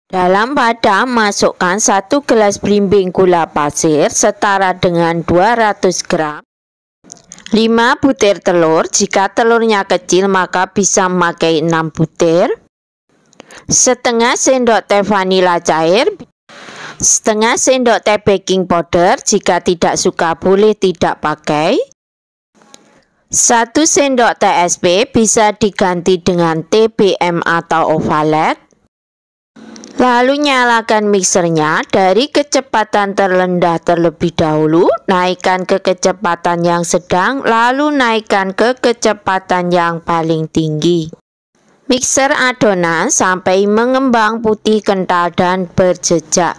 Dalam wadah masukkan 1 gelas belimbing gula pasir setara dengan 200 gram. 5 butir telur, jika telurnya kecil maka bisa memakai 6 butir. Setengah sendok teh vanila cair. Setengah sendok teh baking powder, jika tidak suka boleh tidak pakai. 1 sendok teh SP bisa diganti dengan TBM atau Ovalet. Lalu nyalakan mixernya dari kecepatan terendah terlebih dahulu, naikkan ke kecepatan yang sedang, lalu naikkan ke kecepatan yang paling tinggi. Mixer adonan sampai mengembang putih kental dan berjejak.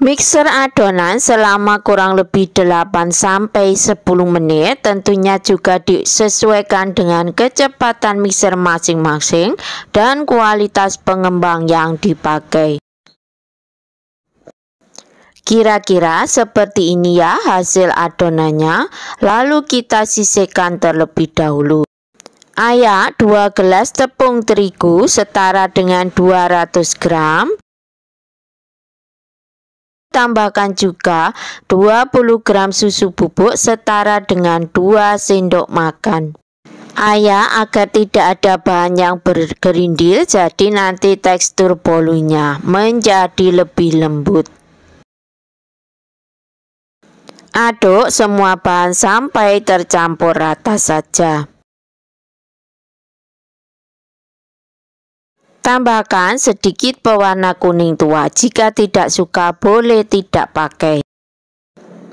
Mixer adonan selama kurang lebih 8-10 menit, tentunya juga disesuaikan dengan kecepatan mixer masing-masing dan kualitas pengembang yang dipakai. Kira-kira seperti ini ya hasil adonannya, lalu kita sisihkan terlebih dahulu. Ayak 2 gelas tepung terigu setara dengan 200 gram. Tambahkan juga 20 gram susu bubuk setara dengan 2 sendok makan. Ayak agar tidak ada bahan yang bergerindil, jadi nanti tekstur bolunya menjadi lebih lembut. Aduk semua bahan sampai tercampur rata saja. Tambahkan sedikit pewarna kuning tua, jika tidak suka boleh tidak pakai.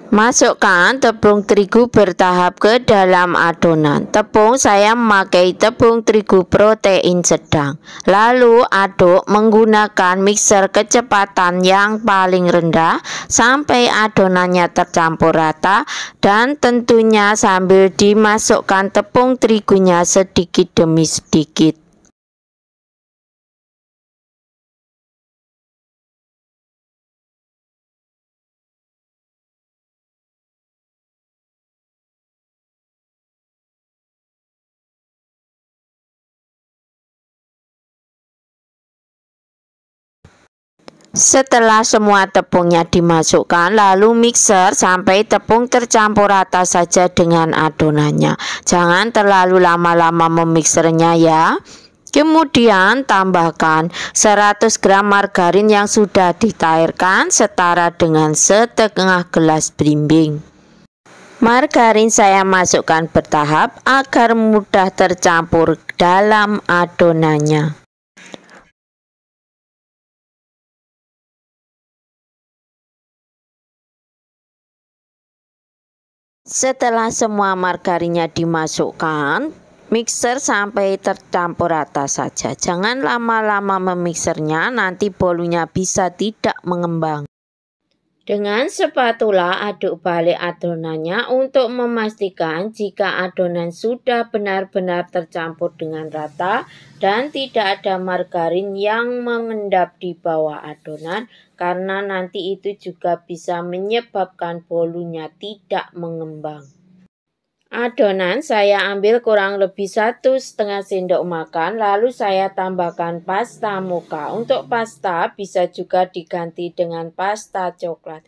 Masukkan tepung terigu bertahap ke dalam adonan. Tepung saya memakai tepung terigu protein sedang. Lalu aduk menggunakan mixer kecepatan yang paling rendah sampai adonannya tercampur rata, dan tentunya sambil dimasukkan tepung terigunya sedikit demi sedikit. Setelah semua tepungnya dimasukkan, lalu mixer sampai tepung tercampur rata saja dengan adonannya. Jangan terlalu lama-lama memixernya ya. Kemudian tambahkan 100 gram margarin yang sudah ditairkan setara dengan setengah gelas belimbing. Margarin saya masukkan bertahap agar mudah tercampur dalam adonannya. Setelah semua margarinnya dimasukkan, mixer sampai tercampur rata saja. Jangan lama-lama memixernya, nanti bolunya bisa tidak mengembang. Dengan spatula aduk balik adonannya untuk memastikan jika adonan sudah benar-benar tercampur dengan rata dan tidak ada margarin yang mengendap di bawah adonan, karena nanti itu juga bisa menyebabkan bolunya tidak mengembang. Adonan saya ambil kurang lebih 1,5 sendok makan, lalu saya tambahkan pasta mocha. Untuk pasta bisa juga diganti dengan pasta coklat.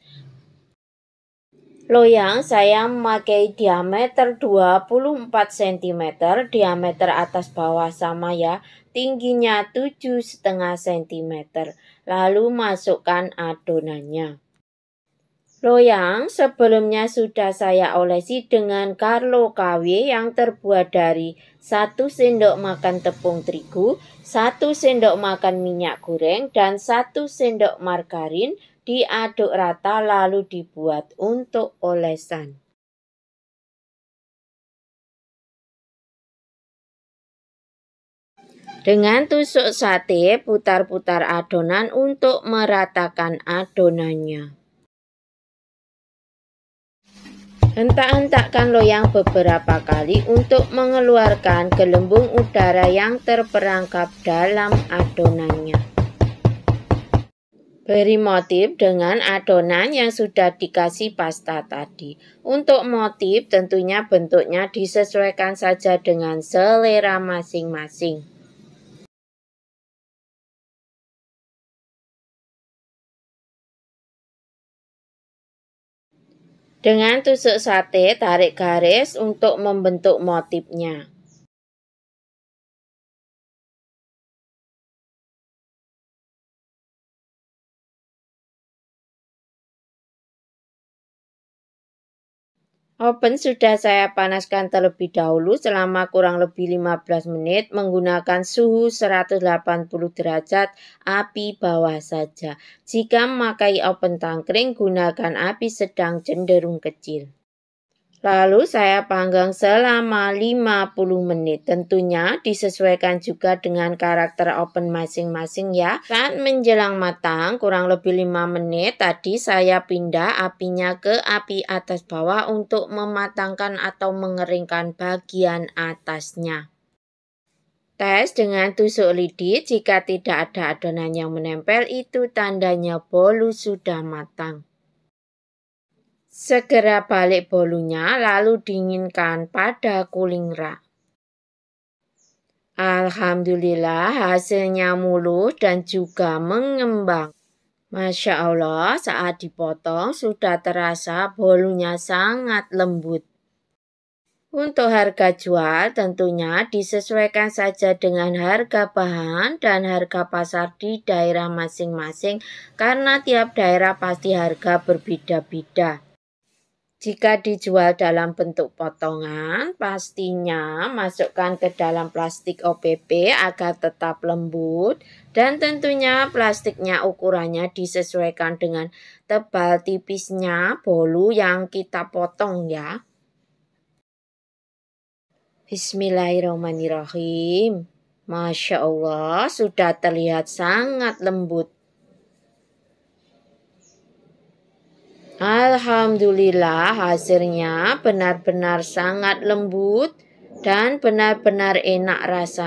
Loyang saya memakai diameter 24 cm, diameter atas bawah sama ya, tingginya 7,5 cm. Lalu masukkan adonannya. Loyang sebelumnya sudah saya olesi dengan Carlo KW yang terbuat dari 1 sendok makan tepung terigu, 1 sendok makan minyak goreng, dan 1 sendok margarin. Diaduk rata lalu dibuat untuk olesan. Dengan tusuk sate, putar-putar adonan untuk meratakan adonannya. Hentak-hentakkan loyang beberapa kali untuk mengeluarkan gelembung udara yang terperangkap dalam adonannya. Beri motif dengan adonan yang sudah dikasih pasta tadi. Untuk motif tentunya bentuknya disesuaikan saja dengan selera masing-masing. Dengan tusuk sate, tarik garis untuk membentuk motifnya. Oven sudah saya panaskan terlebih dahulu selama kurang lebih 15 menit menggunakan suhu 180 derajat, api bawah saja. Jika memakai oven tangkring, gunakan api sedang cenderung kecil. Lalu saya panggang selama 50 menit. Tentunya disesuaikan juga dengan karakter oven masing-masing ya. Saat menjelang matang kurang lebih 5 menit tadi saya pindah apinya ke api atas bawah untuk mematangkan atau mengeringkan bagian atasnya. Tes dengan tusuk lidi, jika tidak ada adonan yang menempel itu tandanya bolu sudah matang. Segera balik bolunya lalu dinginkan pada cooling rack. Alhamdulillah hasilnya mulus dan juga mengembang. Masya Allah, saat dipotong sudah terasa bolunya sangat lembut. Untuk harga jual tentunya disesuaikan saja dengan harga bahan dan harga pasar di daerah masing-masing karena tiap daerah pasti harga berbeda-beda. Jika dijual dalam bentuk potongan, pastinya masukkan ke dalam plastik OPP agar tetap lembut dan tentunya plastiknya ukurannya disesuaikan dengan tebal tipisnya bolu yang kita potong ya. Bismillahirrahmanirrahim. Masya Allah, sudah terlihat sangat lembut. Alhamdulillah hasilnya benar-benar sangat lembut dan benar-benar enak rasanya.